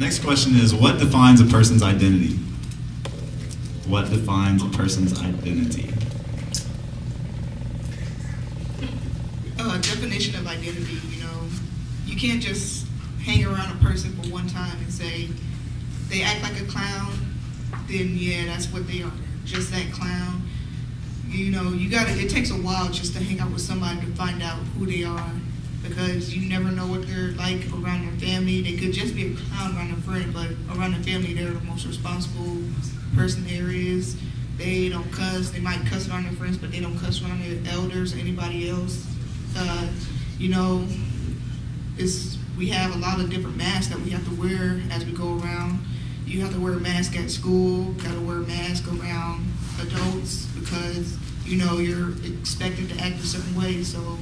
Next question is, what defines a person's identity? What defines a person's identity? Definition of identity, you know, you can't just hang around a person for one time and say they act like a clown, then yeah, that's what they are, just that clown. You know, it takes a while just to hang out with somebody to find out who they are, because you never know what they're like around their family. They could just be a clown around a friend, but around the family, they're the most responsible person there is. They don't cuss. They might cuss around their friends, but they don't cuss around their elders or anybody else. You know, we have a lot of different masks that we have to wear as we go around. You have to wear a mask at school, got to wear a mask around adults, because, you know, you're expected to act a certain way. So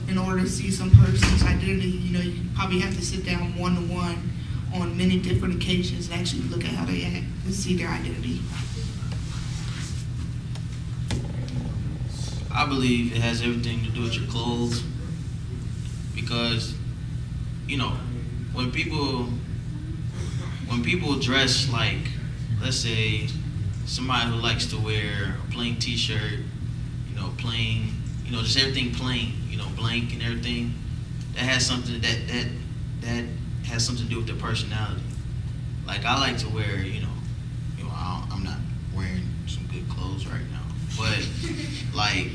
in order to see some person's identity, you know, you probably have to sit down one-to-one on many different occasions and actually look at how they act and see their identity. I believe it has everything to do with your clothes, because, you know, when people dress like, let's say, somebody who likes to wear a plain t-shirt, you know, plain, you know, just everything plain, you know, blank and everything, that has something that has something to do with their personality. Like, I like to wear, you know, I'm not wearing some good clothes right now, but like,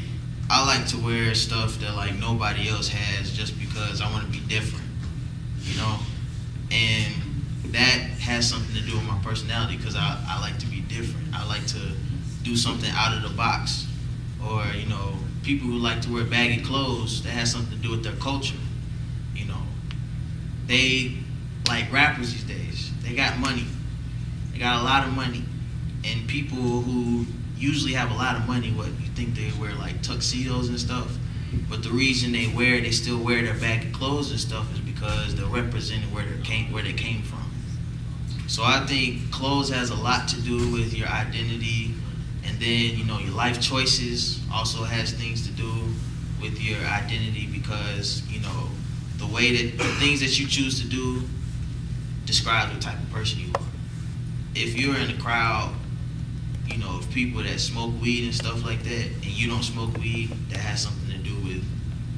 I like to wear stuff that like nobody else has, just because I want to be different, you know, and that has something to do with my personality, because I like to be different. I like to do something out of the box. Or, you know, people who like to wear baggy clothes, that has something to do with their culture. You know, they, like rappers these days, they got money. They got a lot of money. And people who usually have a lot of money, what, you think they wear like tuxedos and stuff? But the reason they still wear their baggy clothes and stuff is because they're representing where they came from. So I think clothes has a lot to do with your identity, and then, you know, your life choices also has things to do with your identity, because, you know, the things that you choose to do describe the type of person you are. If you're in a crowd, you know, of people that smoke weed and stuff like that, and you don't smoke weed, that has something to do with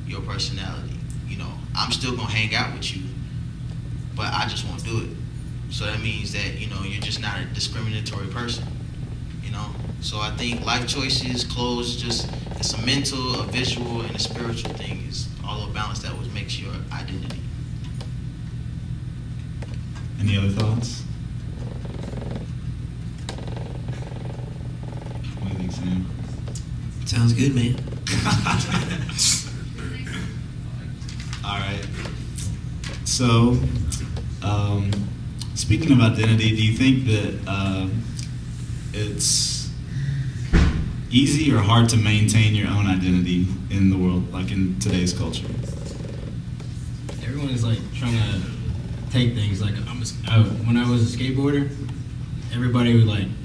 your personality. You know, I'm still gonna hang out with you, but I just won't do it. So that means that, you know, you're just not a discriminatory person, you know? So I think life choices, clothes, it's a mental, a visual, and a spiritual thing. It's all a balance that what makes your identity. Any other thoughts? What do you think, Sam? Sounds good, man. All right. So, speaking of identity, do you think that it's easy or hard to maintain your own identity in the world, like in today's culture? Everyone is like trying to take things like when I was a skateboarder, everybody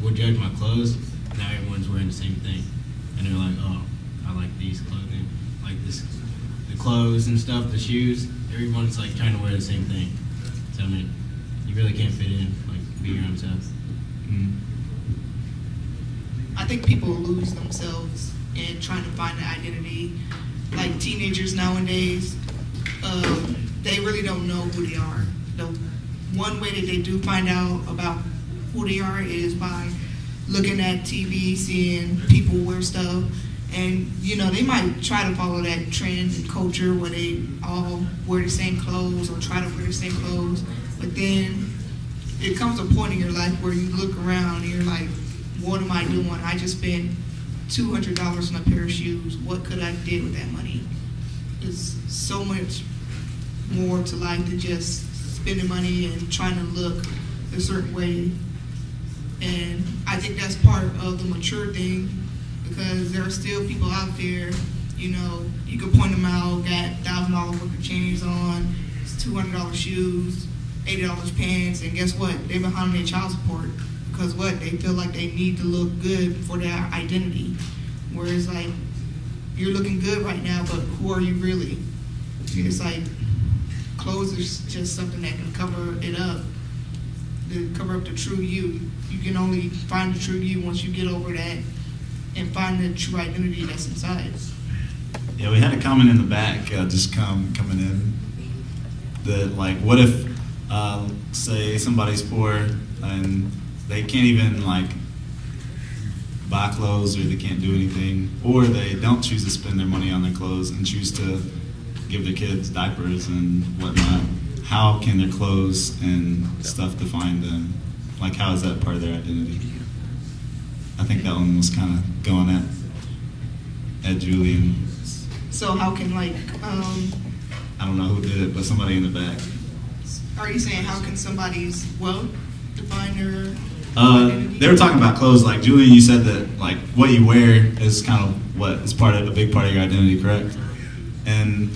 would judge my clothes. Now everyone's wearing the same thing, and they're like, oh, I like these clothing, like this, the clothes and stuff, the shoes. Everyone's like trying to wear the same thing. So I mean, you really can't fit in, like, be your own self. Mm-hmm. I think people lose themselves in trying to find an identity. Like teenagers nowadays, they really don't know who they are. The one way that they do find out about who they are is by looking at TV, seeing people wear stuff, and, you know, they might try to follow that trend and culture where they all wear the same clothes or try to wear the same clothes, but then it comes a point in your life where you look around and you're like, what am I doing? I just spent $200 on a pair of shoes. What could I do with that money? There's so much more to life than just spending money and trying to look a certain way. And I think that's part of the mature thing, because there are still people out there, you know, you can point them out, got $1,000 worth of chains on, it's $200 shoes, $80 pants, and guess what? They're behind their child support. Because what? They feel like they need to look good for their identity. Whereas, like, you're looking good right now, but who are you really? It's like, clothes is just something that can cover it up. to cover up the true you. You can only find the true you once you get over that and find the true identity that's inside. Yeah, we had a comment in the back just coming in that, like, what if, say, somebody's poor and they can't even, like, buy clothes, or they can't do anything, or they don't choose to spend their money on their clothes and choose to give their kids diapers and whatnot. How can their clothes and stuff define them? Like, how is that part of their identity? I think that one was kind of going at Julian. So how can, like, I don't know who did it, but somebody in the back. are you saying how can somebody's wealth define their identity? They were talking about clothes. Like, Julian, you said that, like, what you wear is kind of what is part of a big part of your identity, correct? And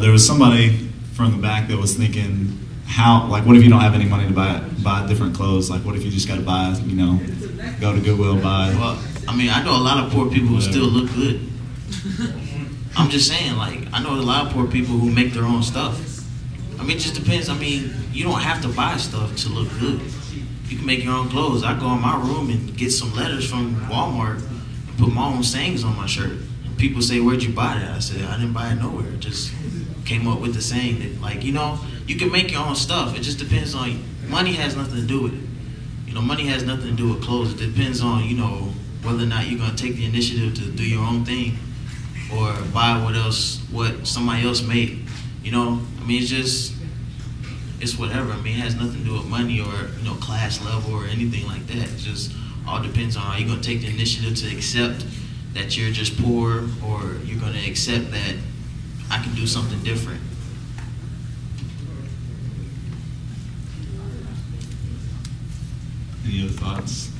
there was somebody from the back that was thinking, how, like, what if you don't have any money to buy different clothes? Like, what if you just got to buy, you know, go to Goodwill, buy. Well, I mean, I know a lot of poor people who still look good. I'm just saying, like, I know a lot of poor people who make their own stuff. I mean, it just depends. I mean, you don't have to buy stuff to look good. You can make your own clothes. I go in my room and get some letters from Walmart and put my own sayings on my shirt. People say, "Where'd you buy that?" I said, "I didn't buy it nowhere. It just came up with the saying that, like, you know, you can make your own stuff. It just depends on, money has nothing to do with it. You know, money has nothing to do with clothes. It depends on, you know, whether or not you're going to take the initiative to do your own thing or buy what somebody else made. You know, I mean, it's whatever. I mean, it has nothing to do with money or, you know, class level or anything like that. It just all depends on, are you going to take the initiative to accept that you're just poor, or you're going to accept that I can do something different. Any other thoughts?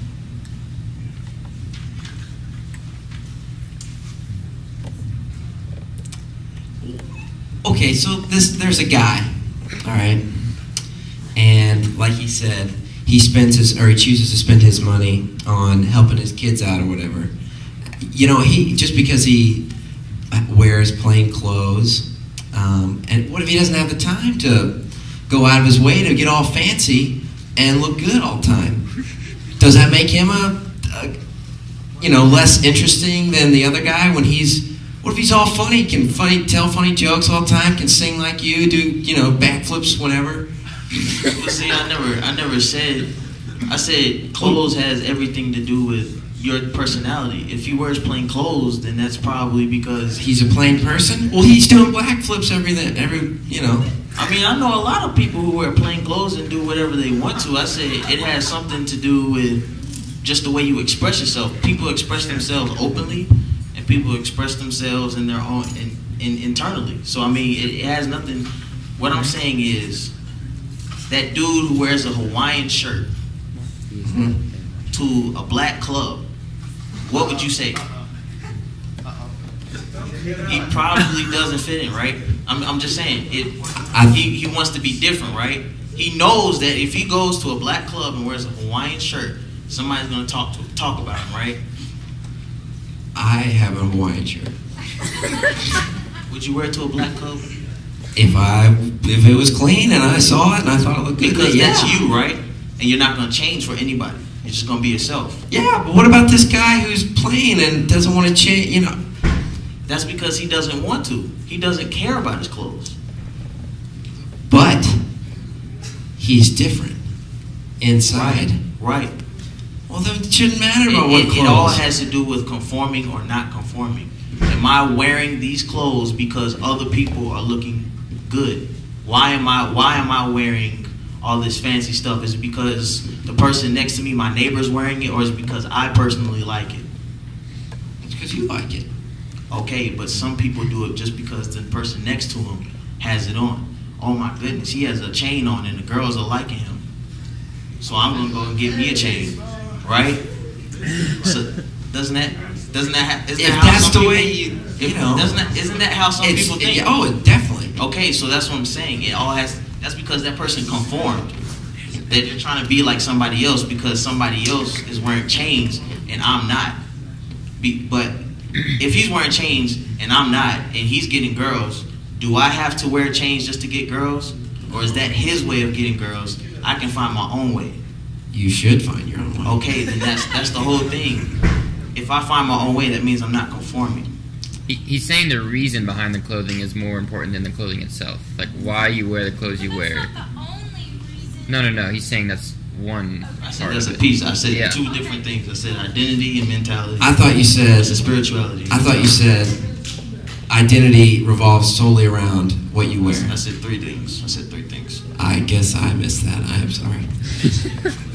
Okay, so there's a guy, all right, and like he said, he chooses to spend his money on helping his kids out or whatever. You know, just because he wears plain clothes, and what if he doesn't have the time to go out of his way to get all fancy and look good all the time? Does that make him less interesting than the other guy when what if he's all funny, can tell funny jokes all the time, can sing like you, do, you know, backflips whenever? Well, see, I never said, I said clothes has everything to do with your personality. If he wears plain clothes, then that's probably because he's a plain person. Well, he's doing backflips you know. I mean, I know a lot of people who wear plain clothes and do whatever they want to. I say it has something to do with just the way you express yourself. People express themselves openly, and people express themselves in their own internally. So I mean, it has nothing. What I'm saying is that dude who wears a Hawaiian shirt to a black club, what would you say? He probably doesn't fit in, right? I'm just saying, he wants to be different, right? He knows that if he goes to a black club and wears a Hawaiian shirt, somebody's going to talk about him, right? I have a Hawaiian shirt. Would you wear it to a black club? If it was clean and I saw it and I thought it looked good, because yeah. That's you, right? And you're not going to change for anybody. You're just going to be yourself. Yeah, but what about this guy who's plain and doesn't want to change, you know? That's because he doesn't want to. He doesn't care about his clothes. But he's different inside. Right. Well, then it shouldn't matter about what clothes. It all has to do with conforming or not conforming. Am I wearing these clothes because other people are looking good? Why am I wearing all this fancy stuff? Is it because the person next to me, my neighbor's wearing it, or is it because I personally like it? It's because you like it. Okay, but some people do it just because the person next to him has it on. Oh my goodness, he has a chain on and the girls are liking him. So I'm gonna go and get me a chain, right? So isn't that how some people, isn't that how some people think? Oh, definitely. Okay, so that's what I'm saying. That's because that person conformed. That they're trying to be like somebody else because somebody else is wearing chains and I'm not. But if he's wearing chains and I'm not, and he's getting girls, do I have to wear chains just to get girls? Or is that his way of getting girls I can find my own way. You should find your own way. Okay, then that's the whole thing. If I find my own way, that means I'm not conforming. He's saying the reason behind the clothing is more important than the clothing itself. Like why you wear the clothes you wear. That's not the only reason. No. He's saying that's one I said part that's of a it. piece. I said Yeah. two different things. I said identity and mentality. I thought you said. That's a spirituality. I thought you said identity revolves solely around what you wear. I said three things. I guess I missed that. I am sorry.